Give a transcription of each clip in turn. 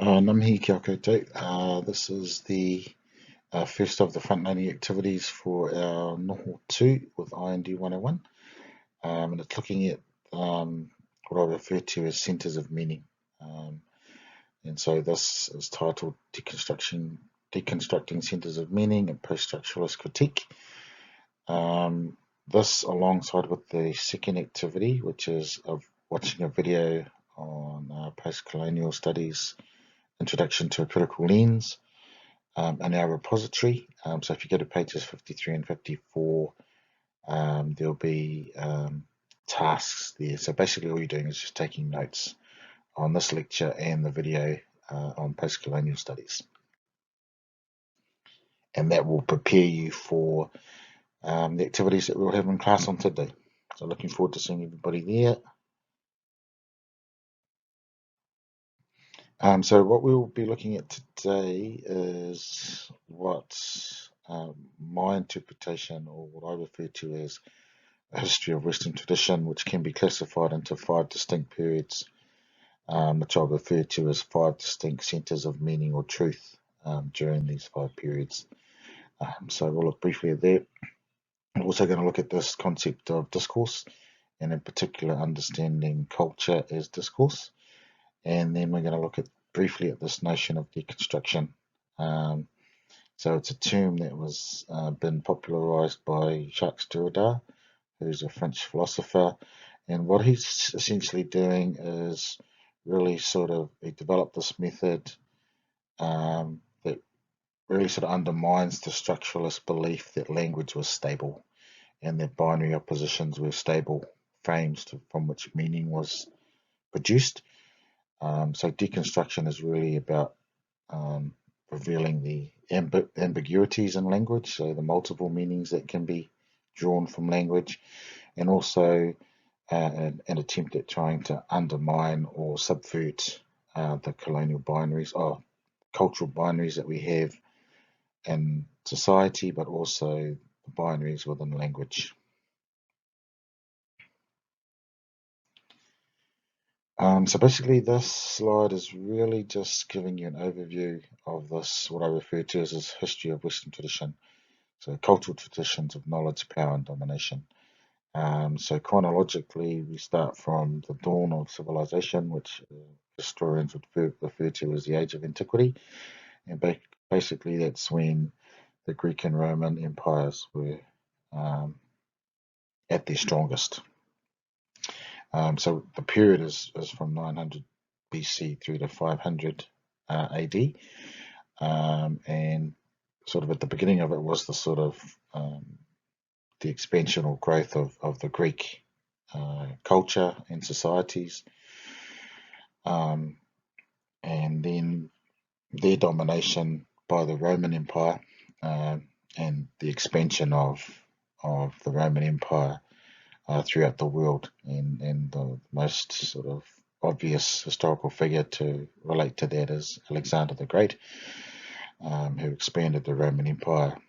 Namhi kia koutou. This is the first of the front-loading activities for our Noho2 with IND101, and it's looking at what I refer to as centres of meaning. And so this is titled Deconstructing Centres of Meaning and Post-Structuralist Critique. This alongside with the second activity, which is of watching a video on post-colonial studies, Introduction to a Critical Lens, in our repository. So if you go to pages 53 and 54, there'll be tasks there. So basically all you're doing is just taking notes on this lecture and the video on post-colonial studies. And that will prepare you for the activities that we'll have in class on today. So looking forward to seeing everybody there. So what we'll be looking at today is what my interpretation, or what I refer to as a history of Western tradition, which can be classified into 5 distinct periods, which I'll refer to as 5 distinct centres of meaning or truth during these 5 periods. So we'll look briefly at that. We're also going to look at this concept of discourse, and in particular understanding culture as discourse. And then we're going to look at briefly at this notion of deconstruction. So it's a term that was been popularized by Jacques Derrida, who's a French philosopher, and what he's essentially doing is really he developed this method that really sort of undermines the structuralist belief that language was stable and that binary oppositions were stable frames from which meaning was produced. So deconstruction is really about revealing the ambiguities in language, so the multiple meanings that can be drawn from language, and also an attempt at trying to undermine or subvert the colonial binaries or cultural binaries that we have in society, but also the binaries within language. So basically this slide is really just giving you an overview of this, what I refer to as this history of Western tradition. So cultural traditions of knowledge, power and domination. So chronologically, we start from the dawn of civilization, which historians would refer to as the Age of Antiquity. And basically that's when the Greek and Roman empires were at their strongest. So the period is from 900 BC through to 500 AD, and sort of at the beginning of it was the sort of the expansion or growth of the Greek culture and societies, and then their domination by the Roman Empire, and the expansion of the Roman Empire throughout the world, and the most sort of obvious historical figure to relate to that is Alexander the Great, who expanded the Roman Empire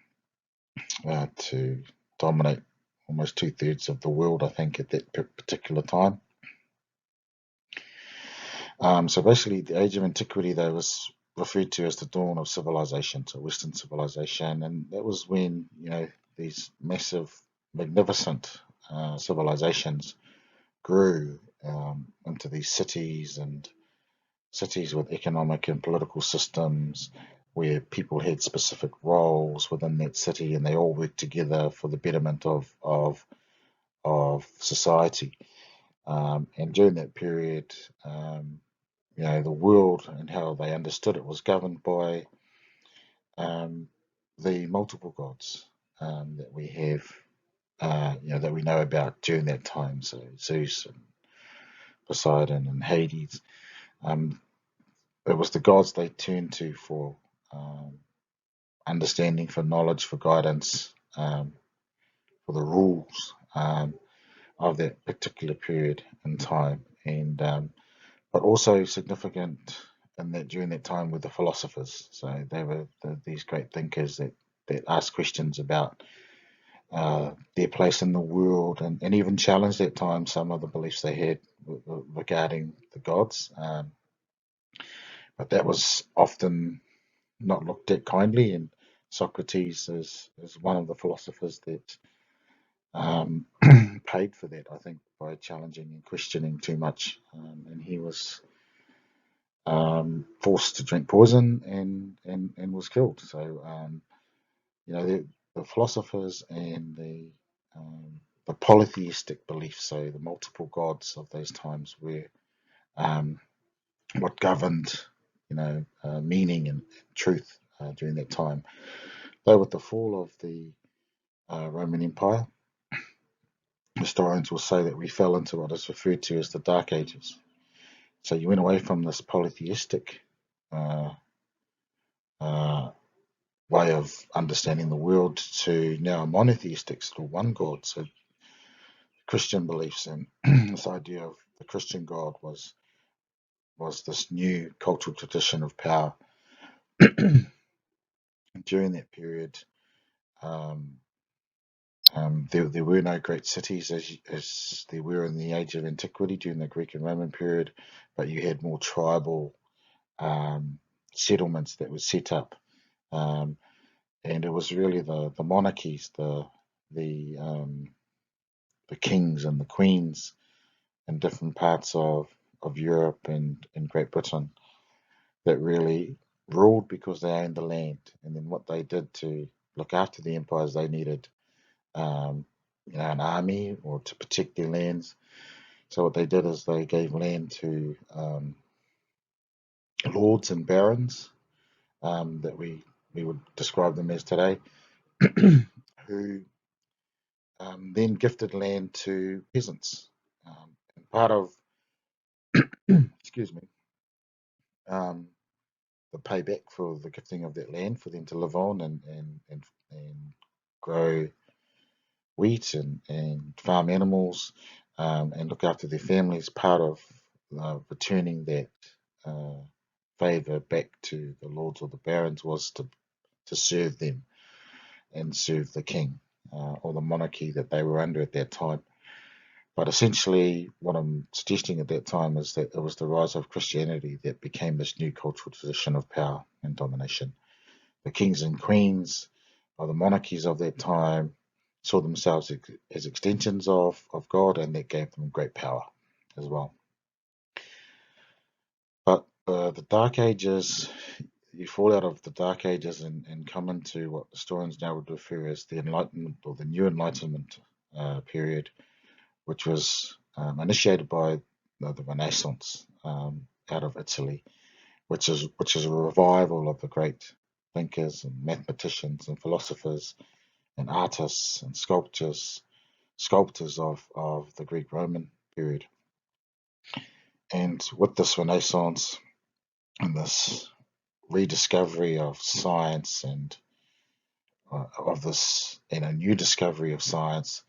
to dominate almost 2/3 of the world, I think, at that particular time. So basically, the Age of Antiquity, though, was referred to as the dawn of civilization, so Western civilization, and that was when, these massive, magnificent civilizations grew into these cities with economic and political systems where people had specific roles within that city and they all worked together for the betterment of society. And during that period, the world and how they understood it was governed by the multiple gods that we have, that we know about during that time. So Zeus and Poseidon and Hades. It was the gods they turned to for understanding, for knowledge, for guidance, for the rules of that particular period in time. And but also significant in that during that time were the philosophers. So they were these great thinkers that asked questions about their place in the world, and even challenged at times some of the beliefs they had regarding the gods. but that was often not looked at kindly. And Socrates is one of the philosophers that paid for that, I think, by challenging and questioning too much. And he was forced to drink poison and was killed. So, the philosophers and the polytheistic beliefs, so the multiple gods of those times, were um, what governed, meaning and truth during that time. Though with the fall of the Roman Empire, historians will say that we fell into what is referred to as the Dark Ages. So you went away from this polytheistic uh, uh, way of understanding the world to now a monotheistic sort of one God. So Christian beliefs and this idea of the Christian God was this new cultural tradition of power. During that period, um, there were no great cities as there were in the age of antiquity during the Greek and Roman period, but you had more tribal um, settlements that were set up, um, and it was really the monarchies, the um, the kings and the queens in different parts of Europe and Great Britain that really ruled because they owned the land, and then what they did to look after the empires they needed um, an army or to protect their lands. So what they did is they gave land to lords and barons that we would describe them as today, who then gifted land to peasants. And part of, excuse me, um, the payback for the gifting of that land for them to live on and grow wheat and farm animals and look after their families. Part of returning that uh, favour back to the lords or the barons was to serve them and serve the king or the monarchy that they were under at that time. But essentially, what I'm suggesting at that time is that it was the rise of Christianity that became this new cultural tradition of power and domination. The kings and queens of the monarchies of that time saw themselves as extensions of God, and that gave them great power as well. But the Dark Ages, you fall out of the Dark Ages and come into what historians now would refer as the Enlightenment or the New Enlightenment period, which was initiated by the Renaissance out of Italy, which is a revival of the great thinkers and mathematicians and philosophers and artists and sculptors of the Greek Roman period. And with this Renaissance and this rediscovery of science and of this new discovery of science,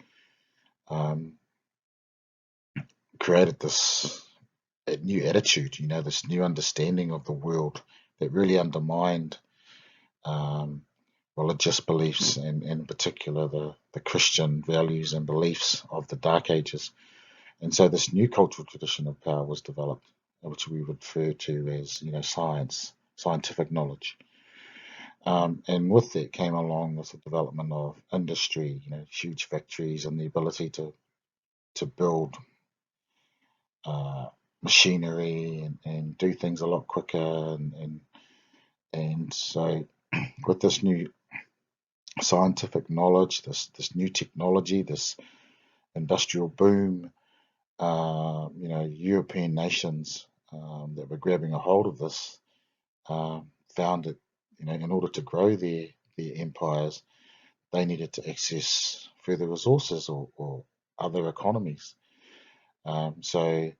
um, created this new attitude, this new understanding of the world that really undermined um, religious beliefs and in particular the Christian values and beliefs of the Dark Ages. And so this new cultural tradition of power was developed, which we refer to as, science, scientific knowledge. And with that came along with the development of industry, huge factories and the ability to build uh, machinery and do things a lot quicker. And so with this new scientific knowledge, this new technology, this industrial boom, European nations that were grabbing a hold of this found that, in order to grow their empires, they needed to access further resources or other economies. So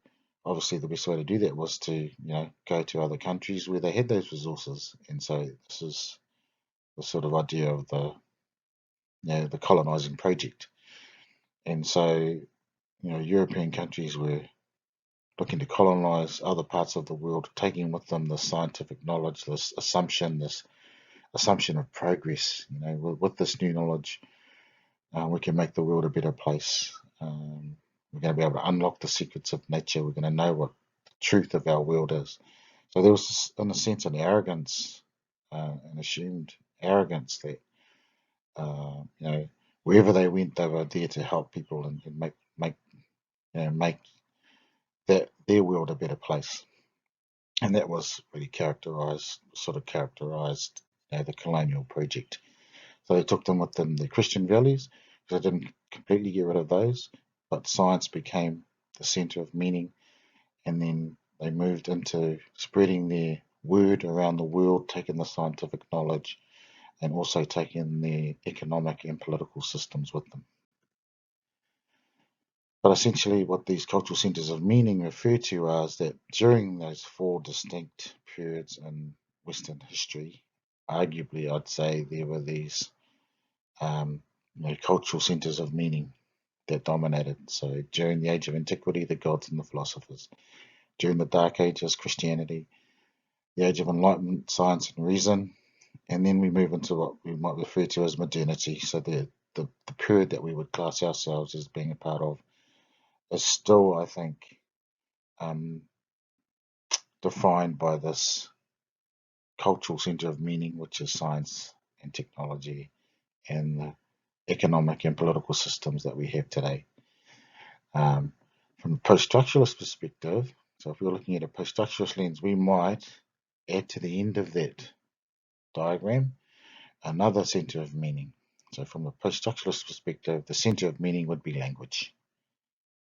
obviously the best way to do that was to, go to other countries where they had those resources. And so this is the sort of idea of the colonizing project. And so, European countries were looking to colonize other parts of the world, taking with them the scientific knowledge, this assumption of progress. With this new knowledge, we can make the world a better place. We're going to be able to unlock the secrets of nature. We're going to know what the truth of our world is. So there was, in a sense, an arrogance, an assumed arrogance that wherever they went, they were there to help people and make that their world a better place. And that was really characterized the colonial project. So they took them with them the Christian values, because they didn't completely get rid of those, but science became the center of meaning, and then they moved into spreading their word around the world, taking the scientific knowledge, and also taking their economic and political systems with them. But essentially, what these cultural centers of meaning refer to are is that during those four distinct periods in Western history, arguably I'd say there were these cultural centers of meaning that dominated. So during the age of antiquity, the gods and the philosophers. During the Dark Ages, Christianity. The age of enlightenment, science and reason. And then we move into what we might refer to as modernity. So the period that we would class ourselves as being a part of is still, I think, um, defined by this cultural center of meaning, which is science and technology and the economic and political systems that we have today. From a post-structuralist perspective, so if we're looking at a post-structuralist lens, we might add to the end of that diagram another center of meaning. So from a post-structuralist perspective, the center of meaning would be language.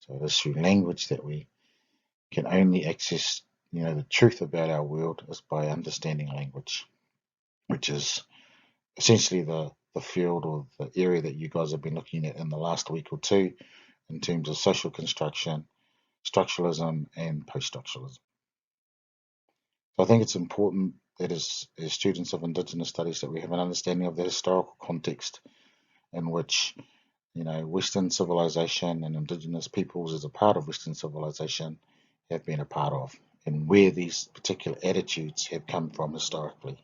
So it is through language that we can only access, the truth about our world is by understanding language, which is essentially the field or the area that you guys have been looking at in the last week or two in terms of social construction, structuralism, and post-structuralism. So I think it's important that as students of Indigenous studies that we have an understanding of the historical context in which Western civilization and Indigenous peoples as a part of Western civilization have been a part of, and where these particular attitudes have come from historically.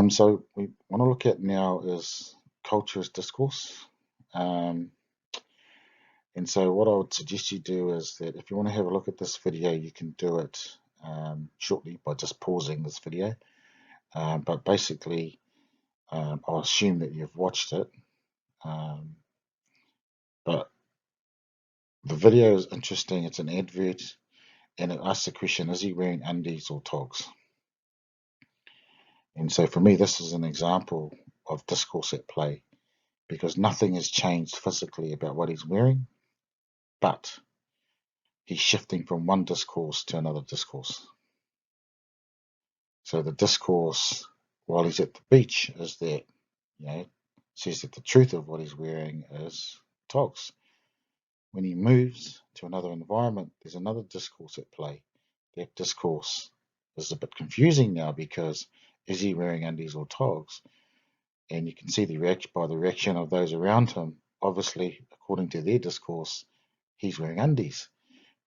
So we want to look at now is culture as discourse. And so what I would suggest you do is that if you want to have a look at this video, you can do it shortly by just pausing this video. But basically, I'll assume that you've watched it. But the video is interesting. It's an advert, and it asks the question, is he wearing undies or togs? And so for me, this is an example of discourse at play, because nothing has changed physically about what he's wearing, but he's shifting from one discourse to another discourse. So the discourse while he's at the beach is that, says that the truth of what he's wearing is togs. When he moves to another environment, there's another discourse at play. That discourse is a bit confusing now, because is he wearing undies or togs? And you can see by the reaction of those around him, obviously, according to their discourse, he's wearing undies,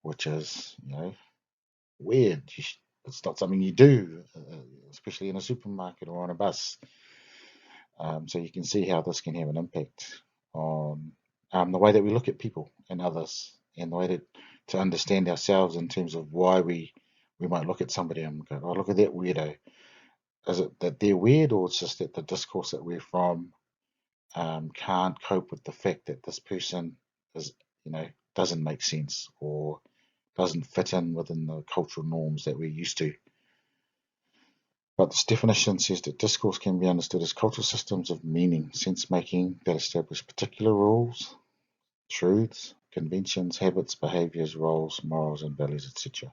which is, weird. It's not something you do, especially in a supermarket or on a bus. So you can see how this can have an impact on the way that we look at people and others, and the way to understand ourselves in terms of why we might look at somebody and go, oh, look at that weirdo. Is it that they're weird, or it's just that the discourse that we're from can't cope with the fact that this person is, doesn't make sense or doesn't fit in within the cultural norms that we're used to. But this definition says that discourse can be understood as cultural systems of meaning, sense-making that establish particular rules, truths, conventions, habits, behaviors, roles, morals, and values, etc.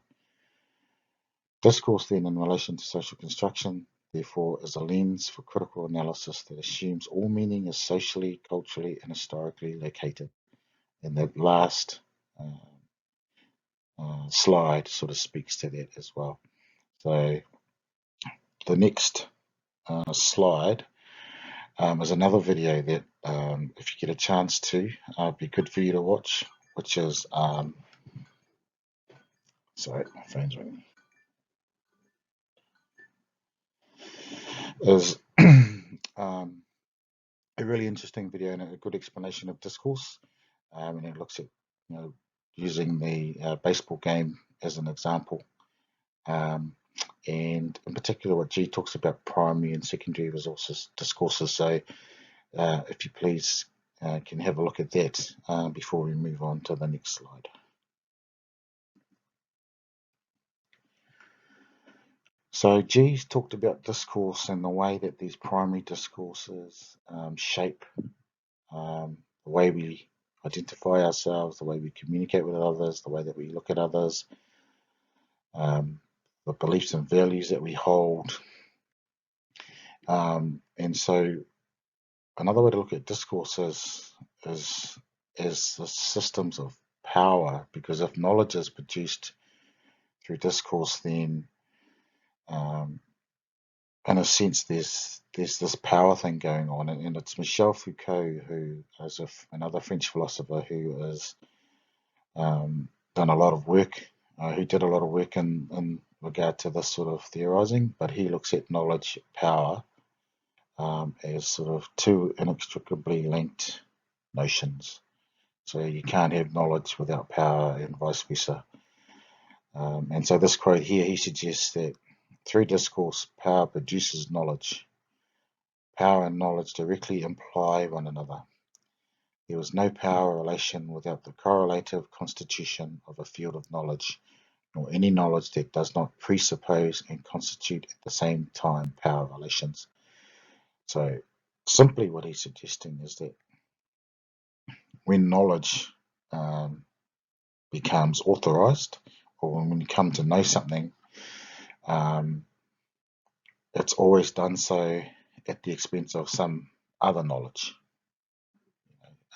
Discourse, then, in relation to social construction, therefore, is a lens for critical analysis that assumes all meaning is socially, culturally, and historically located. And that last slide sort of speaks to that as well. So the next slide is another video that, if you get a chance to, be good for you to watch, which is, sorry, my phone's ringing, is a really interesting video and a good explanation of discourse, and it looks at using the baseball game as an example. And in particular, what G talks about primary and secondary resources discourses. So if you please can have a look at that before we move on to the next slide. So G's talked about discourse and the way that these primary discourses shape the way we identify ourselves, the way we communicate with others, the way that we look at others, the beliefs and values that we hold. And so another way to look at discourses is the systems of power, because if knowledge is produced through discourse, then in a sense there's this power thing going on, and it's Michel Foucault, who is another French philosopher who has done a lot of work, who did a lot of work in regard to this sort of theorizing, but he looks at knowledge, power, as sort of two inextricably linked notions. So you can't have knowledge without power, and vice versa. And so this quote here, he suggests that through discourse, power produces knowledge. Power and knowledge directly imply one another. There is no power relation without the correlative constitution of a field of knowledge, nor any knowledge that does not presuppose and constitute at the same time power relations. So simply what he's suggesting is that when knowledge becomes authorized, or when you come to know something, it's always done so at the expense of some other knowledge.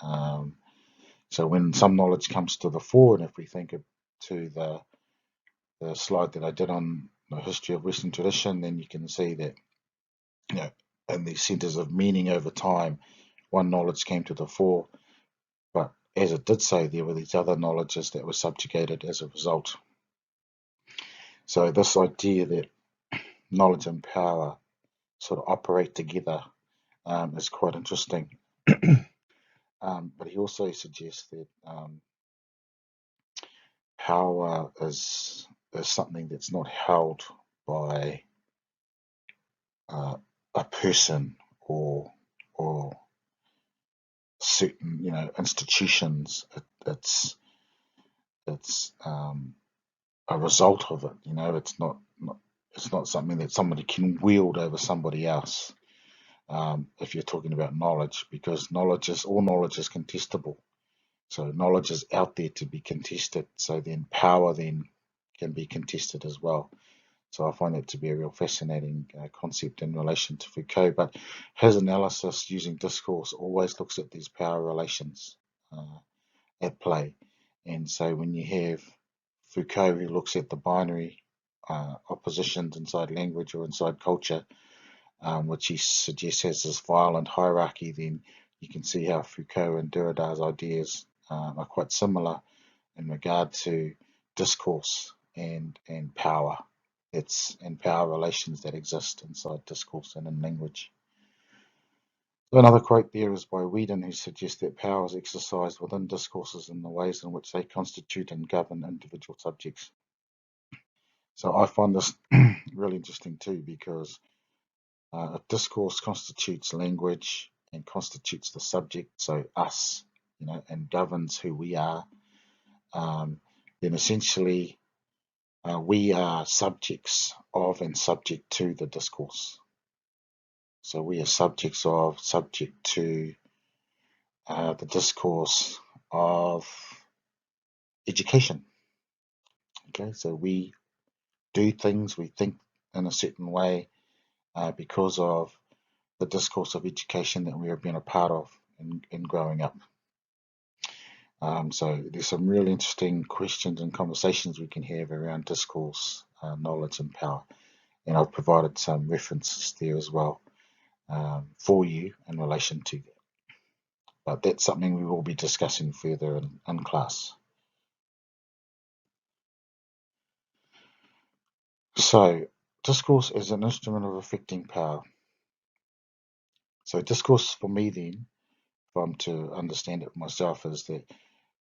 So when some knowledge comes to the fore, and if we think to the slide that I did on the history of Western tradition, then you can see that, in these centers of meaning over time, one knowledge came to the fore, but as it did so, there were these other knowledges that were subjugated as a result. So this idea that knowledge and power sort of operate together is quite interesting. But he also suggests that power is something that's not held by a person or certain institutions. It's a result of it. It's not something that somebody can wield over somebody else. If you're talking about knowledge, because all knowledge is contestable. So knowledge is out there to be contested. So then power then can be contested as well. So I find that to be a real fascinating concept in relation to Foucault. But his analysis using discourse always looks at these power relations at play. And so when you have Foucault, who looks at the binary oppositions inside language or inside culture, which he suggests has this violent hierarchy, then you can see how Foucault and Derrida's ideas are quite similar in regard to discourse and power. And power relations that exist inside discourse and in language. So another quote there is by Whedon, who suggests that power is exercised within discourses in the ways in which they constitute and govern individual subjects. So I find this really interesting too, because if discourse constitutes language and constitutes the subject, so us, and governs who we are, then essentially we are subjects of and subject to the discourse. So we are subject to the discourse of education. Okay, so we do things, we think in a certain way because of the discourse of education that we have been a part of in growing up. So there's some really interesting questions and conversations we can have around discourse, knowledge and power. And I've provided some references there as well for you in relation to that. But that's something we will be discussing further in class. So discourse is an instrument of affecting power. So discourse for me then, if I'm to understand it myself, is that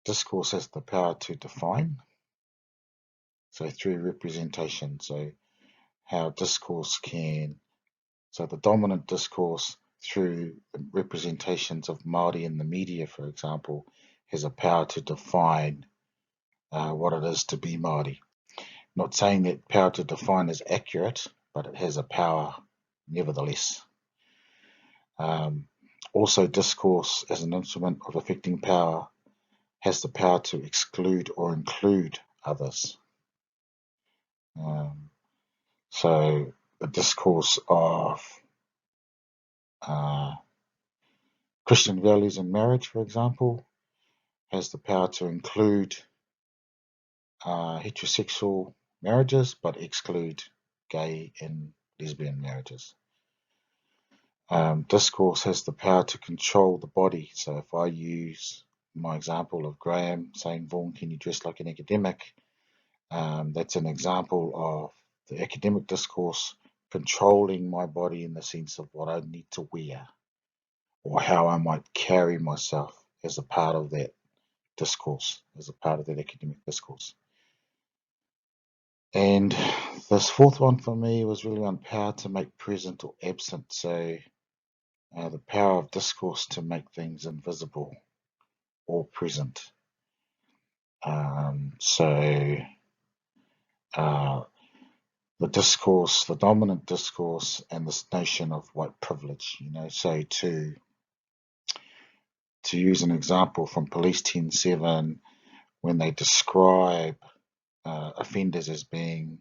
discourse has the power to define, so through representation. So how discourse can, so the dominant discourse through representations of Māori in the media, for example, has a power to define what it is to be Māori. Not saying that power to define is accurate, but it has a power nevertheless. Also, discourse as an instrument of affecting power has the power to exclude or include others. So the discourse of Christian values in marriage, for example, has the power to include heterosexual marriages, but exclude gay and lesbian marriages. Discourse has the power to control the body. So if I use my example of Graham saying, Vaughan, can you dress like an academic? That's an example of the academic discourse controlling my body in the sense of what I need to wear or how I might carry myself as a part of that discourse, as a part of that academic discourse. And this fourth one for me was really on power to make present or absent. So the power of discourse to make things invisible or present. The discourse, the dominant discourse, and this notion of white privilege, so to use an example from Police 10-7, when they describe offenders as being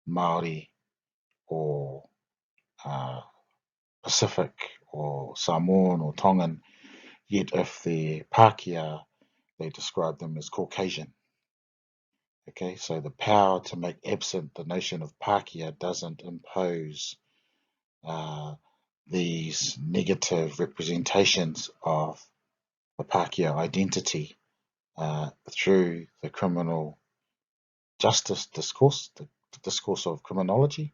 Māori or Pacific or Samoan or Tongan, yet if they're Pākehā, they describe them as Caucasian. Okay, so the power to make absent the notion of Pākehā doesn't impose these negative representations of the Pākehā identity through the criminal justice discourse, the discourse of criminology,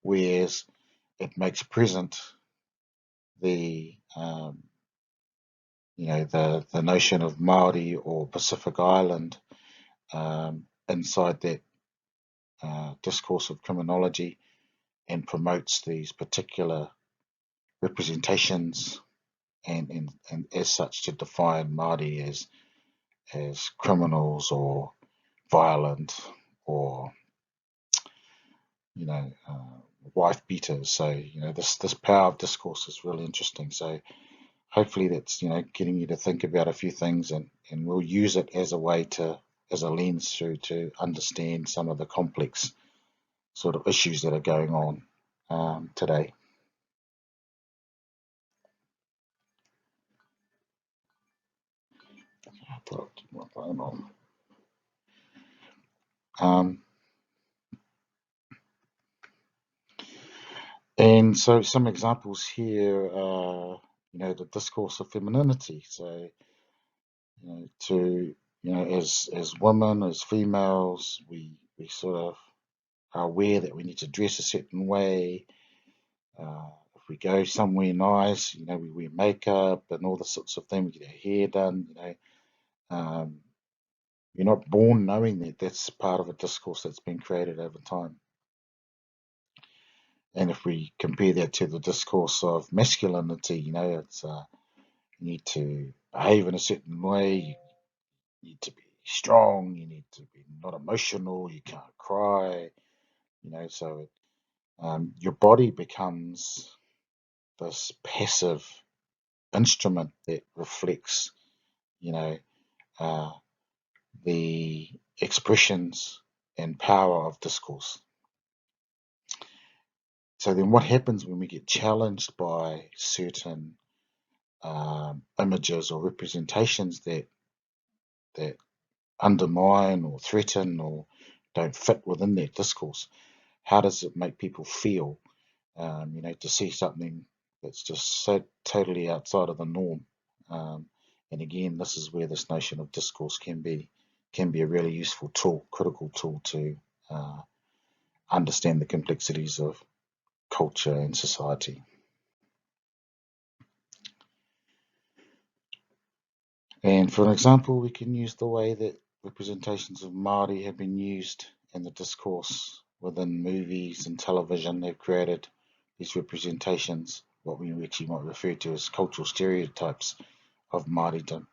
whereas it makes present the the notion of Māori or Pacific Island inside that discourse of criminology, and promotes these particular representations and as such to define Māori as criminals or violent or wife beaters. So this power of discourse is really interesting. So hopefully that's getting you to think about a few things, and we'll use it as a way as a lens through to understand some of the complex sort of issues that are going on today. Put my phone on. And so some examples here are, the discourse of femininity. So, as women, as females, we sort of are aware that we need to dress a certain way. If we go somewhere nice, we wear makeup and all the sorts of things. We get our hair done. You're not born knowing that. That's part of a discourse that's been created over time. And if we compare that to the discourse of masculinity, it's you need to behave in a certain way, you need to be strong, you need to be not emotional, you can't cry, so your body becomes this passive instrument that reflects, the expressions and power of discourse. So then what happens when we get challenged by certain images or representations that undermine or threaten or don't fit within that discourse? How does it make people feel, to see something that's just so totally outside of the norm? And again, this is where this notion of discourse can be a really useful tool, critical tool to understand the complexities of culture and society. And for an example, we can use the way that representations of Māori have been used in the discourse within movies and television. They've created these representations, what we actually might refer to as cultural stereotypes of Māoridom.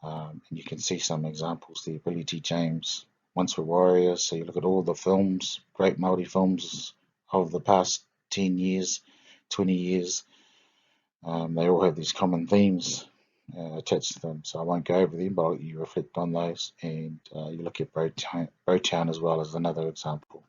And you can see some examples there. Billy T. James, Once Were Warriors. So you look at all the films, great Māori films of the past 10 years, 20 years. They all have these common themes attached to them. So I won't go over them, but I'll let you reflect on those. And you look at Brotown as well as another example.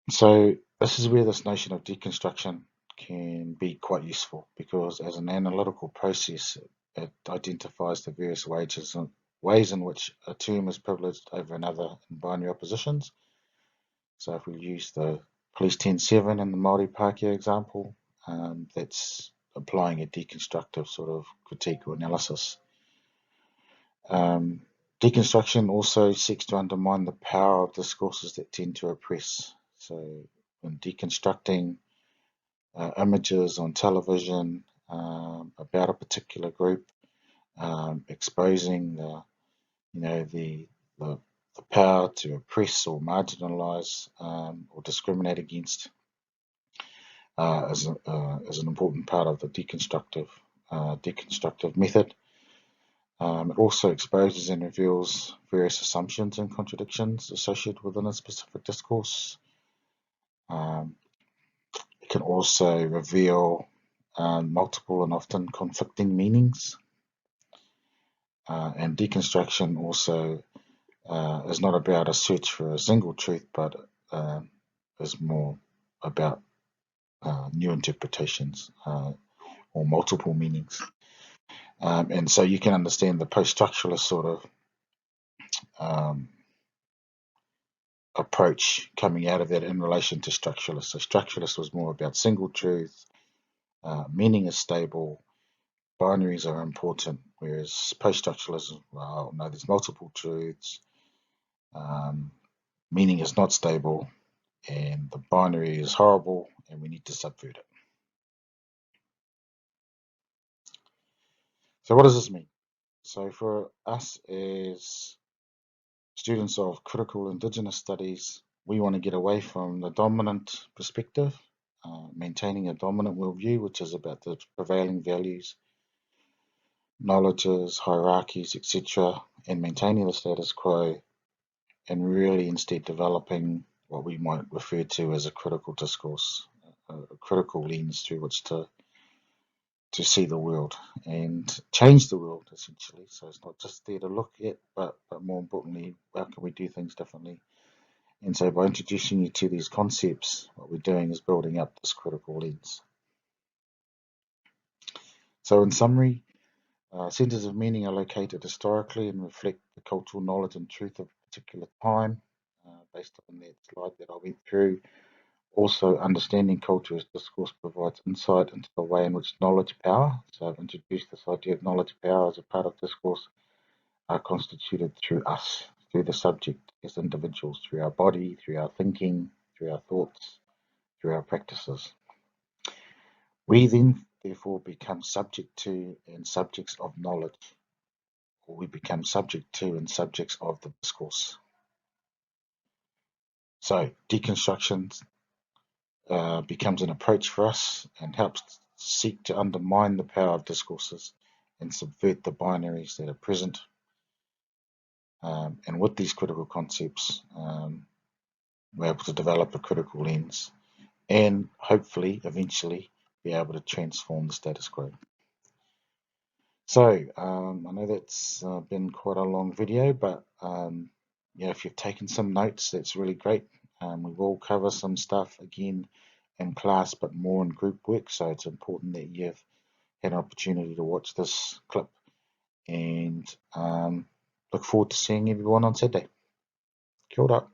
So this is where this notion of deconstruction can be quite useful, because as an analytical process, it identifies the various ways in which a term is privileged over another in binary oppositions. So if we use the Police 10-7 in the Māori Pākehā example, that's applying a deconstructive sort of critique or analysis. Deconstruction also seeks to undermine the power of discourses that tend to oppress. So when deconstructing images on television about a particular group, exposing the power to oppress or marginalize or discriminate against is an important part of the deconstructive method. It also exposes and reveals various assumptions and contradictions associated within a specific discourse. It can also reveal multiple and often conflicting meanings. And deconstruction also is not about a search for a single truth, but is more about new interpretations or multiple meanings. And so you can understand the post-structuralist sort of approach coming out of that in relation to structuralist. So structuralist was more about single truth, meaning is stable, binaries are important, whereas post-structuralism, well, no, there's multiple truths, meaning is not stable, and the binary is horrible, and we need to subvert it. So what does this mean? So for us as students of critical Indigenous studies, we want to get away from the dominant perspective, maintaining a dominant worldview, which is about the prevailing values, knowledges, hierarchies, etc., and maintaining the status quo, and really instead developing what we might refer to as a critical discourse, a critical lens through which to see the world and change the world, essentially. So it's not just there to look at, but more importantly, how can we do things differently? And so by introducing you to these concepts, what we're doing is building up this critical lens. So in summary, centres of meaning are located historically and reflect the cultural knowledge and truth of a particular time, based on that slide that I went through. Also, understanding culture as discourse provides insight into the way in which knowledge power, so I've introduced this idea of knowledge power as a part of discourse, are constituted through us, through the subject as individuals, through our body, through our thinking, through our thoughts, through our practices. We then, therefore, become subject to and subjects of knowledge, or we become subject to and subjects of the discourse. So, deconstruction becomes an approach for us and helps seek to undermine the power of discourses and subvert the binaries that are present. And with these critical concepts, we're able to develop a critical lens and hopefully, eventually, be able to transform the status quo. So, I know that's been quite a long video, but if you've taken some notes, that's really great. We will cover some stuff again in class, but more in group work, so it's important that you've had an opportunity to watch this clip, and look forward to seeing everyone on Saturday. Kia ora.